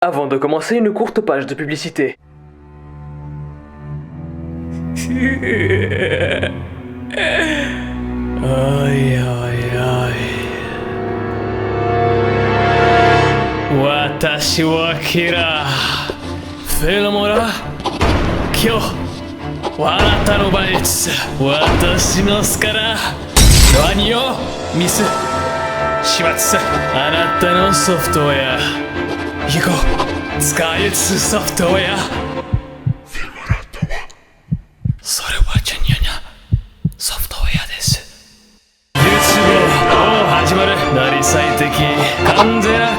Avant de commencer, une courte page de publicité. Aïe aïe aïe. Watashi wa Kira. Filmora. Kyo. Wanata no baitsu. Watashi no sukara. Wani o misu. Shimatsu. Anata no software. Yiko. Tsukaitsu software. Filmora to wa. Sore wa janya-nya. Software desu. 始まるなり最適完全な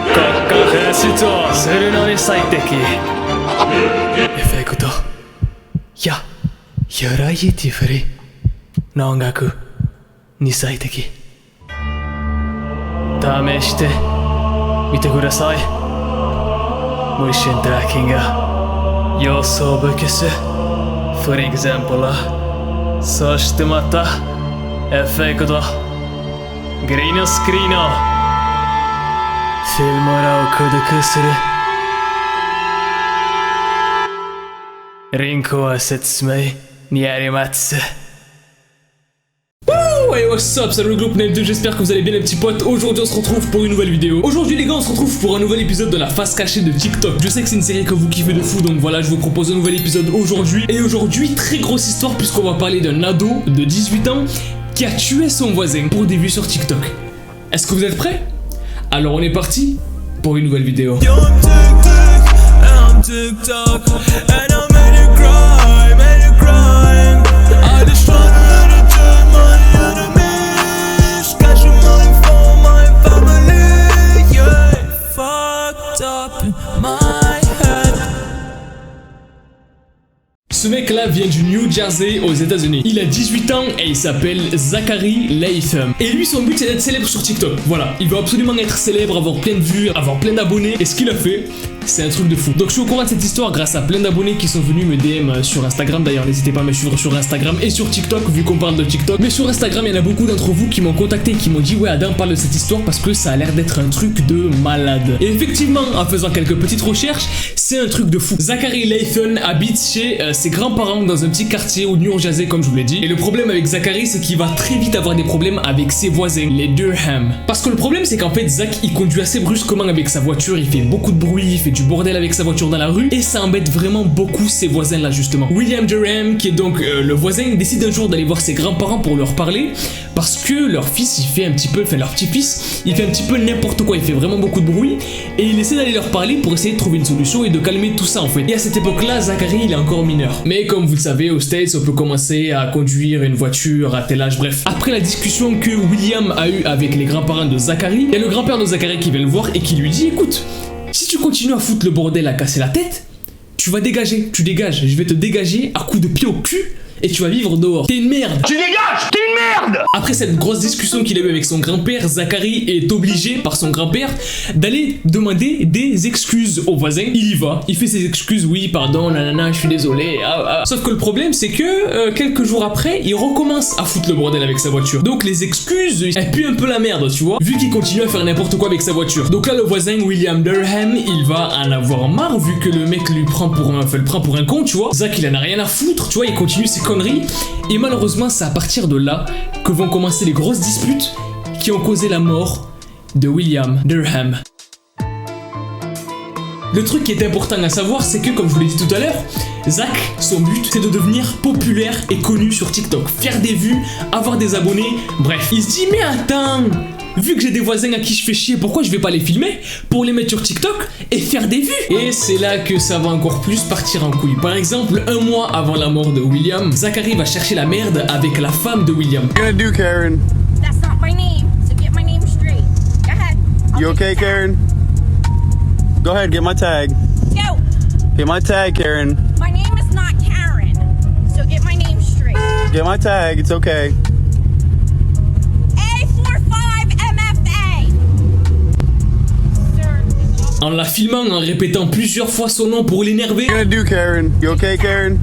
国家発出をするのに最適エフェクトやユライティフリーの音楽に最適試してみてください無心トラッキング予想ブキスフリーグザンプラそしてまたエフェクトグリーンスクリーンをフィルムラを孤独するリンクは説明にあります。Hey, what's up, salut le groupe Nef2, j'espère que vous allez bien les petits potes. Aujourd'hui on se retrouve pour une nouvelle vidéo. Aujourd'hui les gars on se retrouve pour un nouvel épisode de la face cachée de TikTok. Je sais que c'est une série que vous kiffez de fou, donc voilà, je vous propose un nouvel épisode aujourd'hui. Et aujourd'hui, très grosse histoire puisqu'on va parler d'un ado de 18 ans qui a tué son voisin pour des vues sur TikTok. Est-ce que vous êtes prêts? Alors on est parti pour une nouvelle vidéo. Ce mec là vient du New Jersey aux États-Unis. Il a 18 ans et il s'appelle Zachary Latham. Et lui son but c'est d'être célèbre sur TikTok. Voilà, il veut absolument être célèbre, avoir plein de vues, avoir plein d'abonnés. Et ce qu'il a fait, c'est un truc de fou. Donc je suis au courant de cette histoire grâce à plein d'abonnés qui sont venus me DM sur Instagram. D'ailleurs n'hésitez pas à me suivre sur Instagram et sur TikTok vu qu'on parle de TikTok. Mais sur Instagram il y en a beaucoup d'entre vous qui m'ont contacté et qui m'ont dit ouais Adam parle de cette histoire parce que ça a l'air d'être un truc de malade. Et effectivement en faisant quelques petites recherches, c'est un truc de fou. Zachary Latham habite chez ses grands-parents dans un petit quartier au New Jersey comme je vous l'ai dit. Et le problème avec Zachary c'est qu'il va très vite avoir des problèmes avec ses voisins, les Durham. Parce que le problème c'est qu'en fait Zach il conduit assez brusquement avec sa voiture, il fait beaucoup de bruit, il fait du bordel avec sa voiture dans la rue et ça embête vraiment beaucoup ses voisins là justement. William Durham qui est donc le voisin décide un jour d'aller voir ses grands-parents pour leur parler parce que leur fils il fait un petit peu, enfin leur petit-fils il fait un petit peu n'importe quoi, il fait vraiment beaucoup de bruit et il essaie d'aller leur parler pour essayer de trouver une solution et de calmer tout ça en fait. Et à cette époque là Zachary il est encore mineur. Mais comme vous le savez aux States on peut commencer à conduire une voiture à tel âge, bref. Après la discussion que William a eue avec les grands-parents de Zachary, il y a le grand-père de Zachary qui vient le voir et qui lui dit écoute, si tu continues à foutre le bordel à casser la tête, tu vas dégager, tu dégages, je vais te dégager à coups de pied au cul et tu vas vivre dehors. T'es une merde. Tu dégages, t'es une merde. Après cette grosse discussion qu'il a eue avec son grand-père, Zachary est obligé par son grand-père d'aller demander des excuses aux voisins. Il y va, il fait ses excuses, oui pardon, nanana, je suis désolé. Sauf que le problème c'est que quelques jours après, il recommence à foutre le bordel avec sa voiture. Donc les excuses, elles puent un peu la merde, tu vois, vu qu'il continue à faire n'importe quoi avec sa voiture. Donc là le voisin William Durham, il va en avoir marre vu que le mec lui prend pour un con, tu vois. Zach il en a rien à foutre, tu vois, il continue ses conneries. Et malheureusement c'est à partir de là que vont commencer les grosses disputes qui ont causé la mort de William Durham. Le truc qui est important à savoir c'est que comme je vous l'ai dit tout à l'heure, Zach, son but c'est de devenir populaire et connu sur TikTok, faire des vues, avoir des abonnés, bref. Il se dit mais attends, vu que j'ai des voisins à qui je fais chier, pourquoi je vais pas les filmer pour les mettre sur TikTok et faire des vues? Et c'est là que ça va encore plus partir en couille. Par exemple, un mois avant la mort de William, Zachary va chercher la merde avec la femme de William. What are you gonna do, Karen? That's not my name, so get my name straight. Go ahead. You okay, Karen? Go ahead, get my tag. Go. Get my tag, Karen. My name is not Karen, so get my name straight. Get my tag, it's okay. A45MFA. Sir. En la filmant, en répétant plusieurs fois son nom pour l'énerver. What are you gonna do, Karen? You okay, Karen?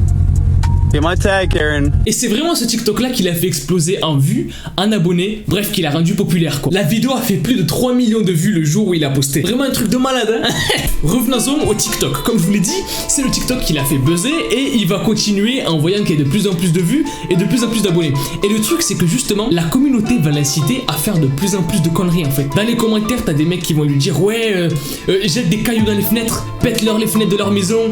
Get my tag, Karen. Et c'est vraiment ce TikTok là qui l'a fait exploser en vues, en abonnés, bref, qui l'a rendu populaire quoi. La vidéo a fait plus de 3 millions de vues le jour où il a posté. Vraiment un truc de malade, hein. Revenons-en au TikTok. Comme je vous l'ai dit, c'est le TikTok qui l'a fait buzzer et il va continuer en voyant qu'il y a de plus en plus de vues et de plus en plus d'abonnés. Et le truc, c'est que justement, la communauté va l'inciter à faire de plus en plus de conneries en fait. Dans les commentaires, t'as des mecs qui vont lui dire ouais, jette des cailloux dans les fenêtres, pète-leur les fenêtres de leur maison,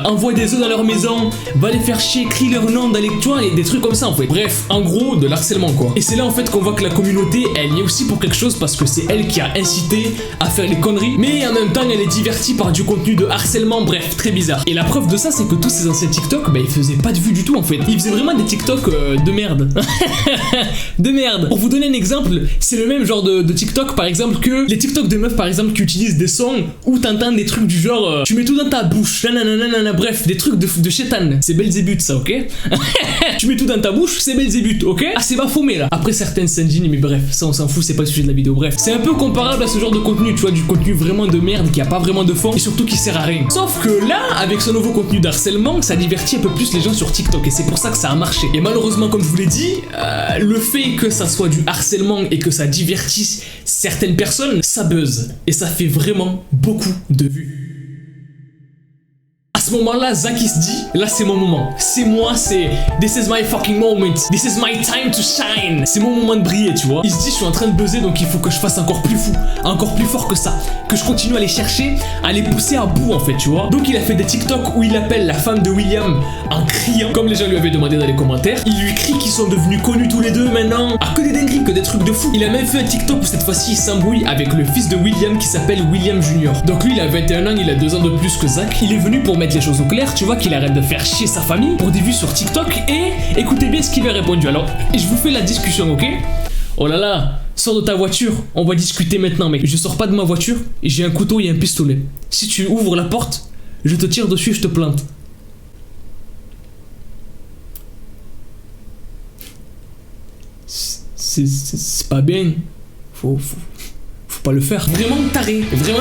envoie des œufs dans leur maison, va les faire chier, crie leur nom dans les toits et des trucs comme ça en fait. Bref, en gros, de l'harcèlement quoi. Et c'est là en fait qu'on voit que la communauté, elle y est aussi pour quelque chose parce que c'est elle qui a incité à faire les conneries, mais en même temps, elle est divertie par du contenu de harcèlement, bref, très bizarre. Et la preuve de ça, c'est que tous ces anciens TikTok, bah ils faisaient pas de vues du tout en fait. Ils faisaient vraiment des TikTok de merde. De merde. Pour vous donner un exemple, c'est le même genre de TikTok par exemple que les TikTok de meufs par exemple qui utilisent des sons où t'entends des trucs du genre tu mets tout dans ta bouche, nanana, bref, des trucs de chétan. C'est Belzébuth ça, ok. Tu mets tout dans ta bouche, c'est Belzébuth, ok. Ah c'est Baphomet là. Après certaines Sanjin, mais bref, ça on s'en fout, c'est pas le sujet de la vidéo, bref. C'est un peu comparable à ce genre de contenu, tu vois, du contenu vraiment de merde qui a pas vraiment de fond et surtout qui sert à rien. Sauf que là, avec ce nouveau contenu d'harcèlement, ça divertit un peu plus les gens sur TikTok et c'est pour ça que ça a marché. Et malheureusement, comme je vous l'ai dit, le fait que ça soit du harcèlement et que ça divertisse certaines personnes, ça buzz et ça fait vraiment beaucoup de vues. À ce moment-là, Zach il se dit, là c'est mon moment, c'est moi, c'est this is my fucking moment, this is my time to shine, c'est mon moment de briller, tu vois. Il se dit, je suis en train de buzzer donc il faut que je fasse encore plus fou, encore plus fort que ça, que je continue à les chercher, à les pousser à bout en fait, tu vois. Donc il a fait des TikTok où il appelle la femme de William en criant, comme les gens lui avaient demandé dans les commentaires. Il lui crie qu'ils sont devenus connus tous les deux maintenant, que des dingueries, que des trucs de fou. Il a même fait un TikTok où cette fois-ci il s'embrouille avec le fils de William qui s'appelle William Junior. Donc lui il a 21 ans, il a 2 ans de plus que Zach. Il est venu pour mettre les choses au clair, tu vois, qu'il arrête de faire chier sa famille pour des vues sur TikTok. Et écoutez bien ce qu'il lui a répondu. Alors, je vous fais la discussion, ok? Oh là là, sors de ta voiture, on va discuter maintenant, mec. Je sors pas de ma voiture, j'ai un couteau et un pistolet. Si tu ouvres la porte, je te tire dessus et je te plante. C'est pas bien. Faut pas le faire. Vraiment taré, vraiment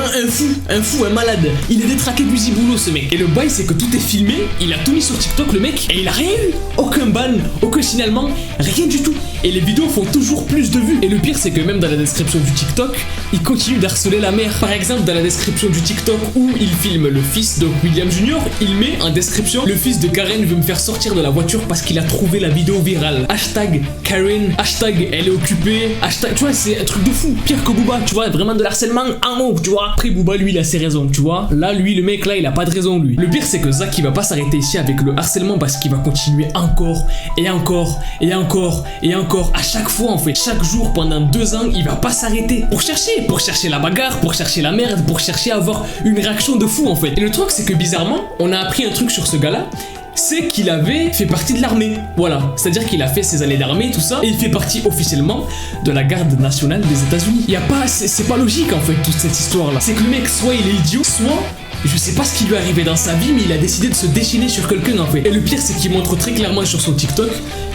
un fou, un malade. Il est détraqué du ziboulot ce mec. Et le bail c'est que tout est filmé, il a tout mis sur TikTok le mec et il a rien eu. Aucun ban, aucun signalement, rien du tout. Et les vidéos font toujours plus de vues. Et le pire c'est que même dans la description du TikTok, il continue d'harceler la mère. Par exemple dans la description du TikTok où il filme le fils de William Junior, il met en description: le fils de Karen veut me faire sortir de la voiture parce qu'il a trouvé la vidéo virale. Hashtag Karen, hashtag elle est occupée, hashtag, tu vois, c'est un truc de fou. Pire que Booba, tu vois, vraiment de l'harcèlement en haut, tu vois. Après Booba lui il a ses raisons, tu vois. Là lui le mec là il a pas de raison lui. Le pire c'est que Zach il va pas s'arrêter ici avec le harcèlement parce qu'il va continuer encore et encore et encore et encore à chaque fois en fait. Chaque jour pendant 2 ans il va pas s'arrêter pour chercher la bagarre, pour chercher la merde, pour chercher à avoir une réaction de fou en fait. Et le truc c'est que bizarrement on a appris un truc sur ce gars là, c'est qu'il avait fait partie de l'armée. Voilà, c'est-à-dire qu'il a fait ses années d'armée, tout ça, et il fait partie officiellement de la garde nationale des États-Unis. Y a pas, c'est pas logique en fait toute cette histoire-là. C'est que le mec, soit il est idiot, soit je sais pas ce qui lui est arrivé dans sa vie, mais il a décidé de se déchaîner sur quelqu'un en fait. Et le pire, c'est qu'il montre très clairement sur son TikTok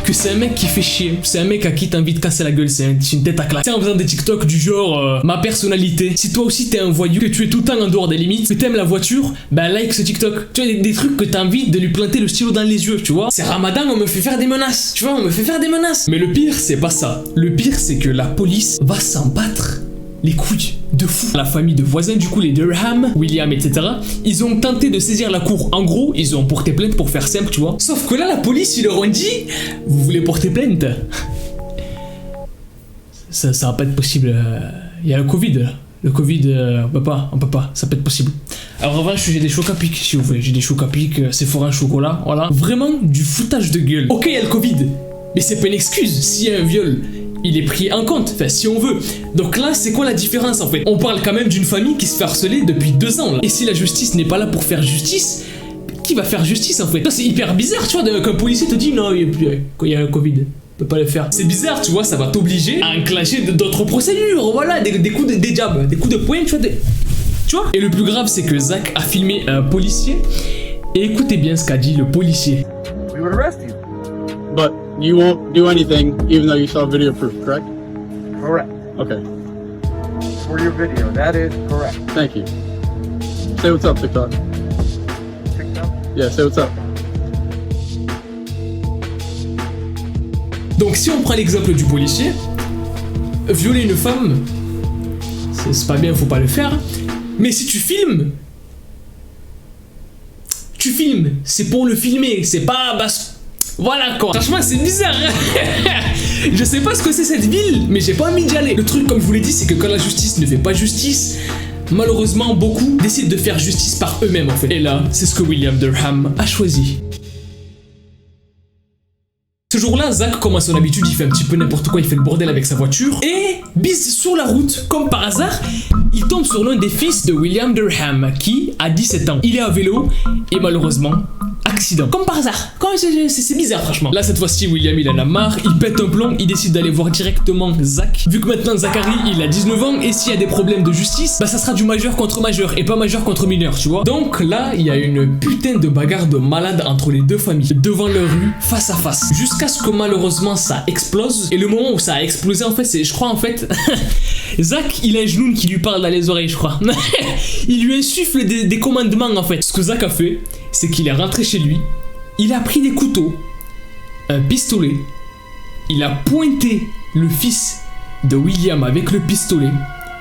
que c'est un mec qui fait chier. C'est un mec à qui t'as envie de casser la gueule, c'est une tête à claque. C'est en faisant des TikTok du genre ma personnalité. Si toi aussi t'es un voyou, que tu es tout le temps en dehors des limites, que t'aimes la voiture, bah like ce TikTok. Tu vois, des trucs que t'as envie de lui planter le stylo dans les yeux, tu vois. C'est Ramadan, on me fait faire des menaces, tu vois, on me fait faire des menaces. Mais le pire, c'est pas ça. Le pire, c'est que la police va s'en battre les couilles de fou. La famille de voisins, du coup les Durham, William, etc. Ils ont tenté de saisir la cour. En gros, ils ont porté plainte pour faire simple, tu vois. Sauf que là, la police, ils leur ont dit: vous voulez porter plainte? Ça va pas être possible. Il y a le Covid là. Le Covid, on peut pas, ça peut être possible. Alors en revanche, j'ai des chocs à pic, si vous voulez. J'ai des chocs à pic, c'est fort un chocolat, voilà. Vraiment du foutage de gueule. Ok, il y a le Covid, mais c'est pas une excuse. S'il y a un viol, il est pris en compte, enfin si on veut. Donc là, c'est quoi la différence en fait? On parle quand même d'une famille qui se fait harceler depuis 2 ans là. Et si la justice n'est pas là pour faire justice, qui va faire justice en fait? C'est hyper bizarre, tu vois, qu'un policier te dit non, il y a un Covid, peut pas le faire. C'est bizarre, tu vois, ça va t'obliger à enclencher d'autres procédures, voilà, des coups des jabs, des coups de poing, tu vois, tu vois. Et le plus grave, c'est que Zach a filmé un policier. Et écoutez bien ce qu'a dit le policier. We would arrest you. But you won't do anything even though you saw video proof, correct? Correct. Okay. For your video, that is correct. Thank you. Say what's up, TikTok. TikTok? Yeah, say what's up. Donc si on prend l'exemple du policier, violer une femme, c'est pas bien, faut pas le faire. Mais si tu filmes, c'est pour le filmer, c'est pas... Voilà quoi. Franchement c'est bizarre. Je sais pas ce que c'est cette ville, mais j'ai pas envie d'y aller. Le truc comme je vous l'ai dit, c'est que quand la justice ne fait pas justice, malheureusement beaucoup décident de faire justice par eux-mêmes en fait. Et là, c'est ce que William Durham a choisi. Ce jour-là, Zach, comme à son habitude, il fait un petit peu n'importe quoi, il fait le bordel avec sa voiture. Et, bis, sur la route, comme par hasard, il tombe sur l'un des fils de William Durham, qui a 17 ans. Il est à vélo, et malheureusement, accident. Comme par hasard. C'est bizarre, franchement. Là, cette fois-ci, William, il en a marre, il pète un plomb, il décide d'aller voir directement Zach. Vu que maintenant, Zachary, il a 19 ans, et s'il y a des problèmes de justice, bah ça sera du majeur contre majeur, et pas majeur contre mineur, tu vois. Donc là, il y a une putain de bagarre de malade entre les deux familles, devant leur rue, face à face. Jusqu'à ce que malheureusement ça explose. Et le moment où ça a explosé en fait, c'est, je crois en fait, Zach il a un genou qui lui parle dans les oreilles, je crois. Il lui insuffle des commandements en fait. Ce que Zach a fait, c'est qu'il est rentré chez lui, il a pris des couteaux, un pistolet, il a pointé le fils de William avec le pistolet,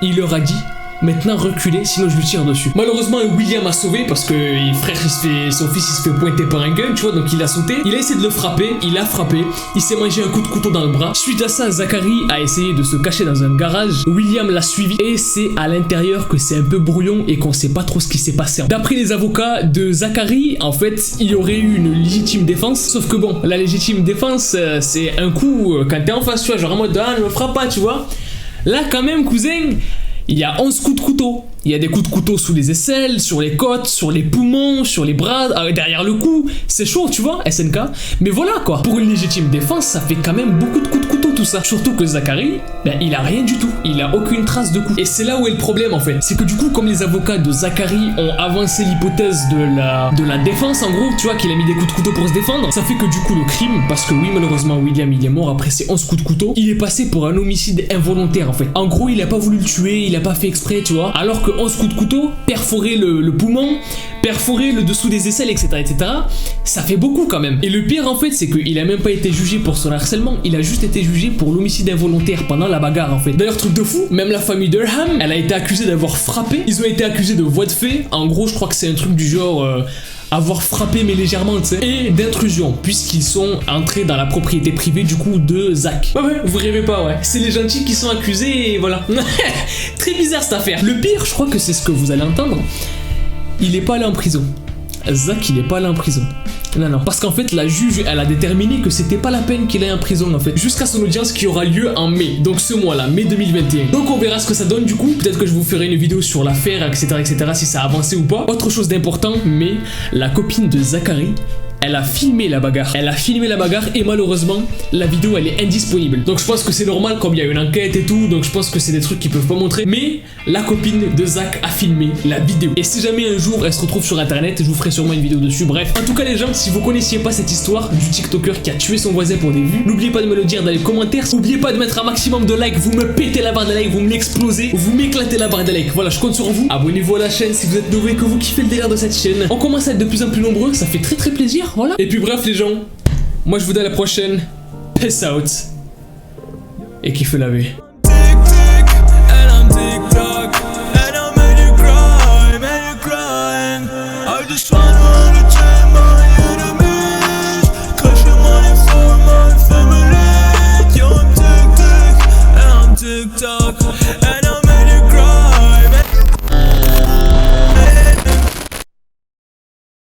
il leur a dit: maintenant reculez, sinon je lui tire dessus. Malheureusement, William a sauvé parce que son fils il se fait pointer par un gun, tu vois, donc il a sauté. Il a essayé de le frapper, il a frappé, il s'est mangé un coup de couteau dans le bras. Suite à ça, Zachary a essayé de se cacher dans un garage. William l'a suivi et c'est à l'intérieur que c'est un peu brouillon et qu'on sait pas trop ce qui s'est passé. D'après les avocats de Zachary, en fait, il y aurait eu une légitime défense. Sauf que bon, la légitime défense, c'est un coup quand t'es en face, tu vois, genre en mode ah, ne me frappe pas, tu vois. Là, quand même, cousin. Il y a 11 coups de couteau. Il y a des coups de couteau sous les aisselles, sur les côtes, sur les poumons, sur les bras, derrière le cou. C'est chaud, tu vois, SNK. Mais voilà quoi. Pour une légitime défense, ça fait quand même beaucoup de coups de couteau tout ça. Surtout que Zachary, ben, il a rien du tout. Il a aucune trace de coup. Et c'est là où est le problème en fait. C'est que du coup, comme les avocats de Zachary ont avancé l'hypothèse de la défense, en gros, tu vois, qu'il a mis des coups de couteau pour se défendre, ça fait que du coup, le crime, parce que oui, malheureusement, William, il est mort après ces 11 coups de couteau, il est passé pour un homicide involontaire en fait. En gros, il a pas voulu le tuer, il a pas fait exprès, tu vois. Alors que 11 coups de couteau, perforer le poumon, perforer le dessous des aisselles, etc., ça fait beaucoup quand même. Et le pire en fait, c'est qu'il a même pas été jugé pour son harcèlement, il a juste été jugé pour l'homicide involontaire pendant la bagarre en fait. D'ailleurs, truc de fou, même la famille Durham, elle a été accusée d'avoir frappé. Ils ont été accusés de voie de fait. En gros, je crois que c'est un truc du genre avoir frappé mais légèrement, tu sais, et d'intrusion, puisqu'ils sont entrés dans la propriété privée du coup de Zach. Ouais, vous rêvez pas, ouais. C'est les gentils qui sont accusés et voilà. Très bizarre cette affaire. Le pire, je crois que c'est ce que vous allez entendre. Il est pas allé en prison. Zach, il est pas allé en prison. Non. Parce qu'en fait, la juge, elle a déterminé que c'était pas la peine qu'il aille en prison en fait. Jusqu'à son audience qui aura lieu en mai. Donc ce mois-là, mai 2021. Donc on verra ce que ça donne du coup. Peut-être que je vous ferai une vidéo sur l'affaire, etc., si ça a avancé ou pas. Autre chose d'important, mais la copine de Zachary, elle a filmé la bagarre. Et malheureusement, la vidéo elle est indisponible. Donc je pense que c'est normal comme il y a une enquête et tout. Donc je pense que c'est des trucs qu'ils peuvent pas montrer. Mais la copine de Zach a filmé la vidéo. Et si jamais un jour elle se retrouve sur internet, je vous ferai sûrement une vidéo dessus. Bref, en tout cas les gens, si vous connaissiez pas cette histoire du TikToker qui a tué son voisin pour des vues, n'oubliez pas de me le dire dans les commentaires. N'oubliez pas de mettre un maximum de likes. Vous me pétez la barre de likes, vous me l'explosez, vous m'éclatez la barre de likes. Voilà, je compte sur vous. Abonnez-vous à la chaîne si vous êtes nouveau et que vous kiffez le délire de cette chaîne. On commence à être de plus en plus nombreux, ça fait très plaisir. Voilà. Et puis bref les gens, moi je vous dis à la prochaine. Peace out. Et kiffez la vie. And I'm TikTok, and I'm making you cry, I just wanna